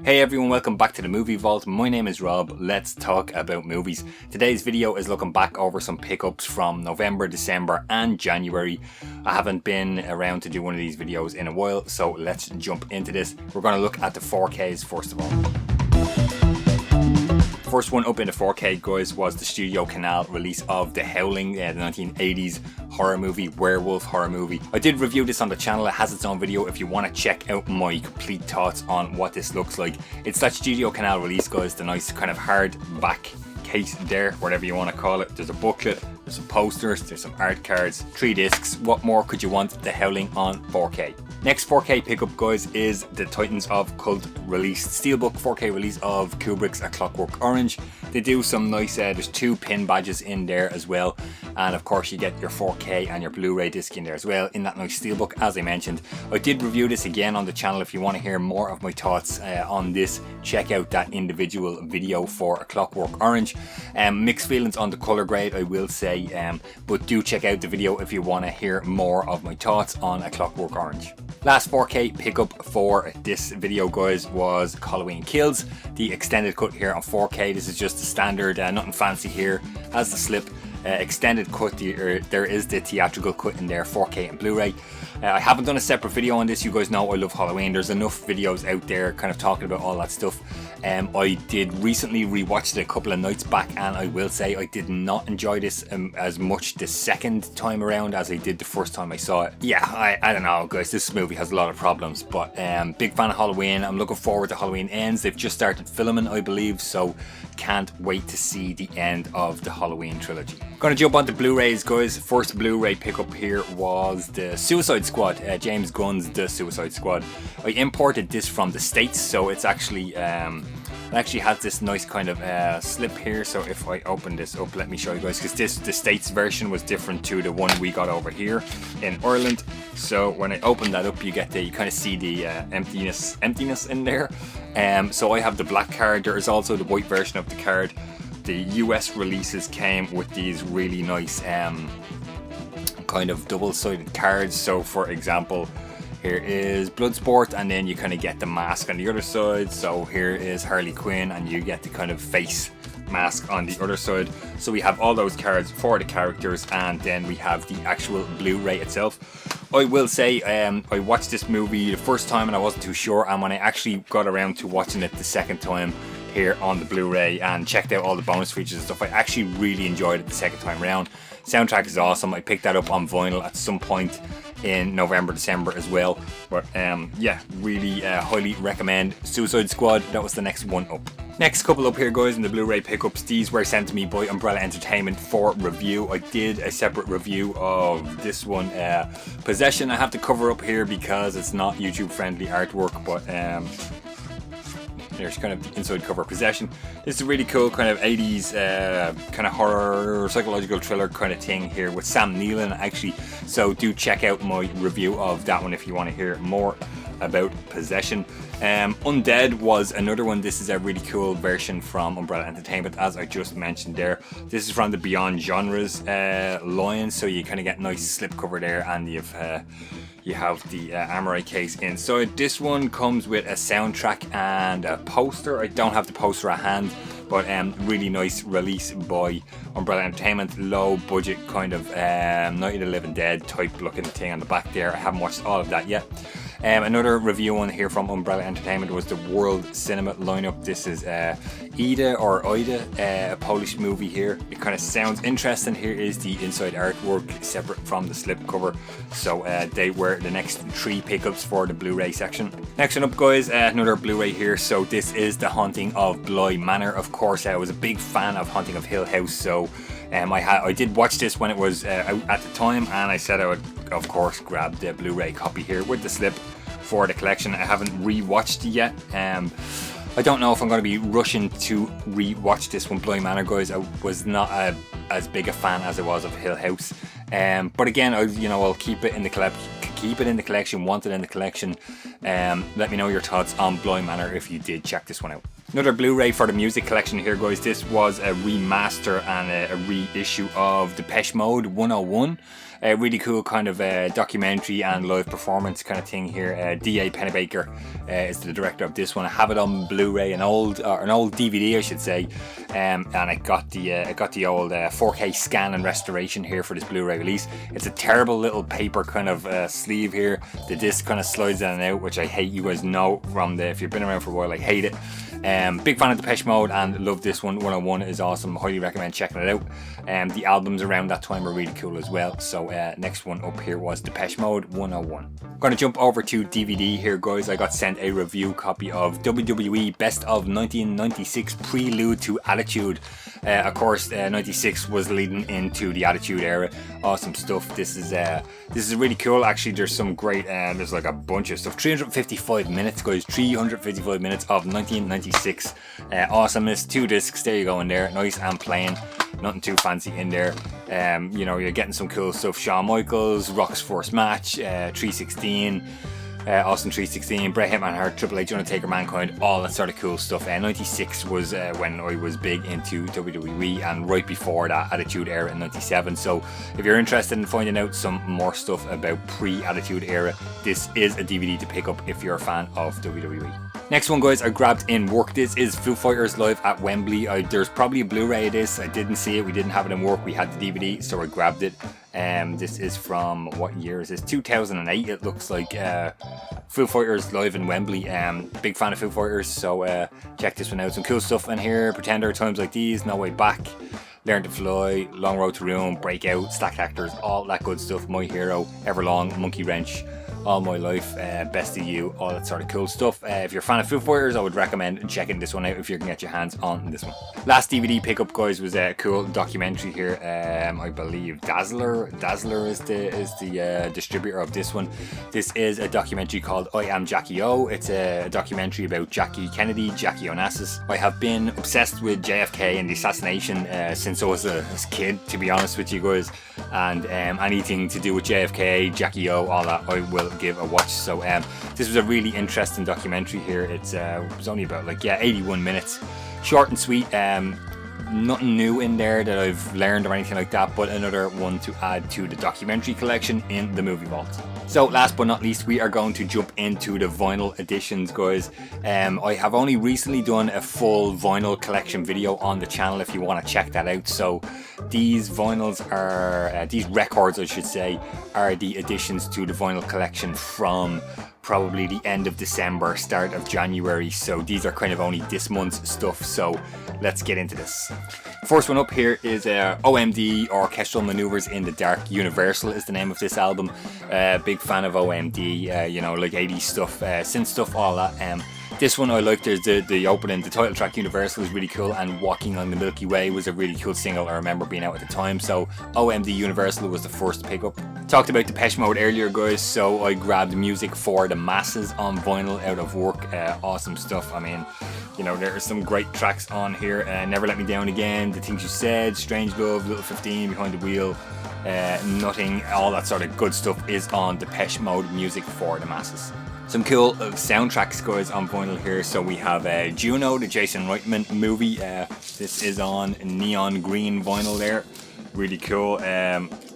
Hey everyone, welcome back to the Movie Vault. My name is Rob. Let's talk about movies. Today's video is looking back over some pickups from November, December and January. I haven't been around to do one of these videos in a while, so let's jump into this. We're going to look at the 4Ks first of all. First one up in the 4K, guys, was the Studio Canal release of The Howling, the 1980s horror movie, werewolf horror movie. I did review this on the channel. It has its own video if you want to check out my complete thoughts on what this looks like. It's that Studio Canal release, guys, the nice kind of hardback case there, whatever you want to call it. There's a booklet, there's some posters, there's some art cards, 3 discs. What more could you want? The Howling on 4K. Next 4K pickup, guys, is the Titans of Cult release, steelbook 4K release of Kubrick's A Clockwork Orange. They do some nice, there's 2 pin badges in there as well, and of course you get your 4K and your Blu Ray disc in there as well in that nice steelbook, as I mentioned. I did review this again on the channel. If you want to hear more of my thoughts on this, check out that individual video for A Clockwork Orange. Mixed feelings on the colour grade, I will say, but do check out the video if you want to hear more of my thoughts on A Clockwork Orange. Last 4K pickup for this video, guys, was Halloween Kills, the extended cut here on 4K. This is just the standard, nothing fancy here. Has the slip, extended cut. There is the theatrical cut in there, 4K and Blu-ray. I haven't done a separate video on this. You guys know I love Halloween. There's enough videos out there kind of talking about all that stuff. I did recently rewatch it a couple of nights back, and I will say I did not enjoy this as much the second time around as I did the first time I saw it. Yeah, I don't know, guys. This movie has a lot of problems, but big fan of Halloween. I'm looking forward to Halloween Ends. They've just started filming, I believe, so can't wait to see the end of the Halloween trilogy. Gonna jump onto Blu-rays, guys. First Blu-ray pickup here was the Suicide Squad, James Gunn's The Suicide Squad. I imported this from the States, so it's actually it actually has this nice kind of slip here. So if I open this up, let me show you guys, because the States version was different to the one we got over here in Ireland. So when I open that up, you kind of see the emptiness in there. So I have the black card. There is also the white version of the card. The US releases came with these really nice kind of double-sided cards. So for example, here is Bloodsport, and then you kind of get the mask on the other side. So here is Harley Quinn, and you get the kind of face mask on the other side. So we have all those cards for the characters, and then we have the actual Blu-ray itself. I will say, I watched this movie the first time and I wasn't too sure, and when I actually got around to watching it the second time here on the Blu-ray and checked out all the bonus features and stuff, I actually really enjoyed it the second time around. Soundtrack is awesome. I picked that up on vinyl at some point in November, December as well. But yeah, really highly recommend Suicide Squad. That was the next one up. Next couple up here, guys, in the Blu-ray pickups. These were sent to me by Umbrella Entertainment for review. I did a separate review of this one, Possession. I have to cover up here because it's not YouTube friendly artwork, but there's kind of the inside cover. Possession. This is a really cool kind of 80s kind of horror, psychological thriller kind of thing here with Sam Neill actually. So do check out my review of that one if you want to hear more about Possession. Undead was another one. This is a really cool version from Umbrella Entertainment, as I just mentioned there. This is from the Beyond Genres line, so you kind of get nice slipcover there, and you have the Amorai case inside. This one comes with a soundtrack and a poster. I don't have the poster at hand, but really nice release by Umbrella Entertainment. Low budget kind of Night of the Living Dead type looking thing on the back there. I haven't watched all of that yet. Another review on here from Umbrella Entertainment was the World Cinema lineup. This is Ida, a Polish movie here. It kind of sounds interesting. Here is the inside artwork separate from the slipcover. So they were the next 3 pickups for the Blu-ray section. Next one up, guys, another Blu-ray here. So this is The Haunting of Bly Manor. Of course, I was a big fan of Haunting of Hill House, so I did watch this when it was out at the time, and I said I would, of course, grab the Blu-ray copy here with the slip for the collection. I haven't re-watched it yet. I don't know if I'm going to be rushing to re-watch this one, Bly Manor, guys. I was not as big a fan as I was of Hill House. But again, I'll keep it in the collection. Want it in the collection. Let me know your thoughts on Bly Manor if you did check this one out. Another Blu-ray for the music collection here, guys. This was a remaster and a reissue of Depeche Mode 101. Really cool kind of documentary and live performance kind of thing here. D.A. Pennebaker is the director of this one. I have it on Blu-ray, an old DVD I should say, and I got the old 4K scan and restoration here for this Blu-ray release. It's a terrible little paper kind of sleeve here. The disc kind of slides in and out, which I hate. You guys know from if you've been around for a while, I hate it. Big fan of Depeche Mode and love this one. 101 is awesome. Highly recommend checking it out. The albums around that time were really cool as well. So next one up here was Depeche Mode 101. I'm going to jump over to DVD here, guys. I got sent a review copy of WWE Best of 1996 Prelude to Attitude. Of course, 96 was leading into the Attitude Era. Awesome stuff. This is really cool. Actually, there's some great. There's like a bunch of stuff. 355 minutes, guys. 355 minutes of 1996 awesomeness. 2 discs. There you go in there. Nice and plain. Nothing too fancy in there. You know, you're getting some cool stuff. Shawn Michaels, Rock's first match, 316. Austin 316, Bret Hitman Hart, Triple H, Undertaker, Mankind, all that sort of cool stuff. 96 was when I was big into WWE, and right before that Attitude Era in 97. So if you're interested in finding out some more stuff about pre-Attitude Era, this is a DVD to pick up if you're a fan of WWE. Next one, guys, I grabbed in work. This is Foo Fighters live at Wembley. There's probably a Blu-ray of this. I didn't see it. We didn't have it in work. We had the DVD, so I grabbed it. This is from, what year is this? 2008 it looks like. Foo Fighters live in Wembley. Big fan of Foo Fighters, so check this one out. Some cool stuff in here. Pretender, Times Like These, No Way Back, Learn to Fly, Long Road to Ruin, Breakout, Stacked Actors, all that good stuff. My Hero, Everlong, Monkey Wrench, All My Life, Best of You, all that sort of cool stuff. If you're a fan of Foo Fighters, I would recommend checking this one out if you can get your hands on this one. Last DVD pickup, guys, was a cool documentary here. I believe Dazzler is the distributor of this one. This is a documentary called I Am Jackie O. It's a documentary about Jackie Kennedy, Jackie Onassis. I have been obsessed with JFK and the assassination since I was a kid, to be honest with you guys. And anything to do with JFK, Jackie O, all that, I will give a watch. So this was a really interesting documentary here. It was only about 81 minutes, short and sweet. Nothing new in there that I've learned or anything like that, but another one to add to the documentary collection in the movie vault. So last but not least, we are going to jump into the vinyl editions, guys. I have only recently done a full vinyl collection video on the channel if you want to check that out. So these vinyls are, these records I should say, are the additions to the vinyl collection from probably the end of December, start of January. So these are kind of only this month's stuff. So let's get into this. First one up here is OMD, Orchestral Maneuvers in the Dark. Universal is the name of this album. Big fan of OMD, you know, like 80s stuff, synth stuff, all that. This one I liked. There's the opening, the title track Universal is really cool, and Walking on the Milky Way was a really cool single I remember being out at the time. So OMD Universal was the first to pick up. Talked about Depeche Mode earlier, guys, so I grabbed Music for the Masses on vinyl out of work. Awesome stuff. I mean, you know, there are some great tracks on here. Never Let Me Down Again, The Things You Said, Strange Love, Little 15, Behind the Wheel, Nothing, all that sort of good stuff is on Depeche Mode Music for the Masses. Some cool soundtracks, guys, on vinyl here. So we have Juno, the Jason Reitman movie. This is on neon green vinyl there. Really cool.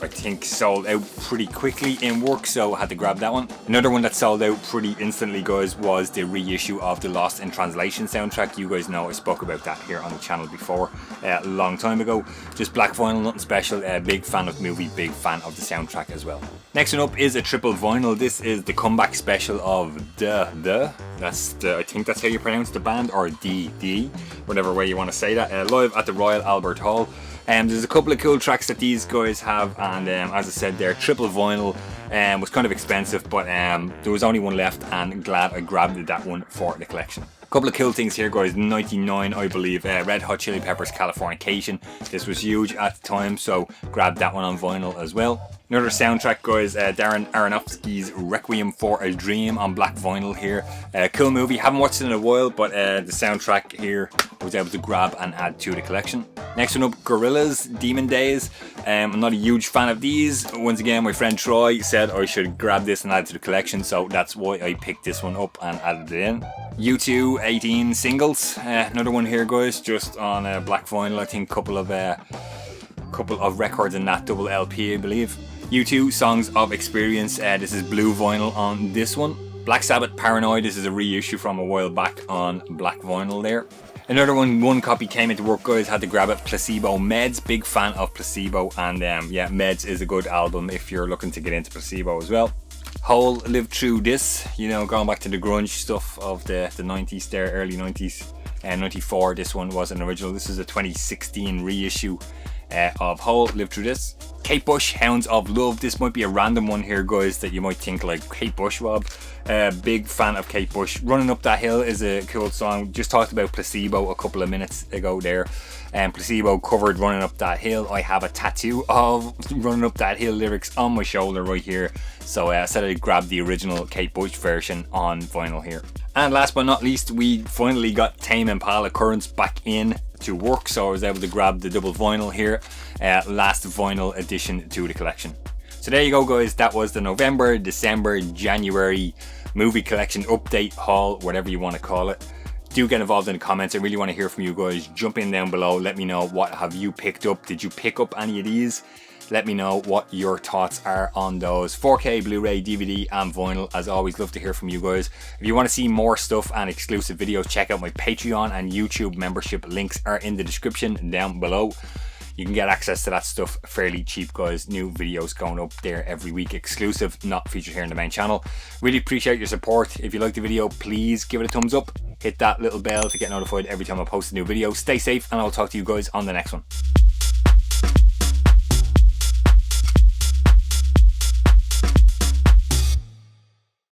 I think sold out pretty quickly in work, so I had to grab that one. Another one that sold out pretty instantly, guys, was the reissue of the Lost in Translation soundtrack. You guys know I spoke about that here on the channel before, a long time ago. Just black vinyl, nothing special. Big fan of the movie, big fan of the soundtrack as well. Next one up is a triple vinyl. This is the comeback special of I think that's how you pronounce the band, or D, whatever way you want to say that. Live at the Royal Albert Hall. There's a couple of cool tracks that these guys have, and as I said there, triple vinyl was kind of expensive, but there was only one left, and glad I grabbed that one for the collection. Couple of cool things here, guys. 99, I believe, Red Hot Chili Peppers Californication. This was huge at the time, so grabbed that one on vinyl as well. Another soundtrack, guys, Darren Aronofsky's Requiem for a Dream on black vinyl here. Cool movie, haven't watched it in a while, but the soundtrack here I was able to grab and add to the collection. Next one up, Gorillaz, Demon Days. I'm not a huge fan of these. Once again, my friend Troy said I should grab this and add it to the collection, so that's why I picked this one up and added it in. U2, 18 Singles. Another one here, guys, just on black vinyl. I think couple of records in that double LP, I believe. U2 Songs of Experience, this is blue vinyl on this one. Black Sabbath Paranoid, this is a reissue from a while back on black vinyl there. Another one copy came into work, guys, had to grab it. Placebo Meds, big fan of Placebo, and yeah, Meds is a good album if you're looking to get into Placebo as well. Hole, Live Through This, you know, going back to the grunge stuff of the 90s there, early 90s. 94, this one was an original. This is a 2016 reissue of Hole, Live Through This. Kate Bush, Hounds of Love. This might be a random one here, guys, that you might think like Kate Bush, Rob. Big fan of Kate Bush. Running Up That Hill is a cool song. Just talked about Placebo a couple of minutes ago there. Placebo covered Running Up That Hill. I have a tattoo of Running Up That Hill lyrics on my shoulder right here. So I said I'd grab the original Kate Bush version on vinyl here. And last but not least, we finally got Tame Impala Currents back in to work, so I was able to grab the double vinyl here, last vinyl addition to the collection. So there you go, guys, that was the November, December, January movie collection update, haul, whatever you want to call it. Do get involved in the comments. I really want to hear from you guys. Jump in down below, let me know what have you picked up. Did you pick up any of these? Let me know what your thoughts are on those. 4K, Blu-ray, DVD and vinyl. As always, love to hear from you guys. If you want to see more stuff and exclusive videos, check out my Patreon and YouTube membership. Links are in the description down below. You can get access to that stuff fairly cheap, guys. New videos going up there every week, exclusive, not featured here in the main channel. Really appreciate your support. If you like the video, please give it a thumbs up. Hit that little bell to get notified every time I post a new video. Stay safe, and I'll talk to you guys on the next one.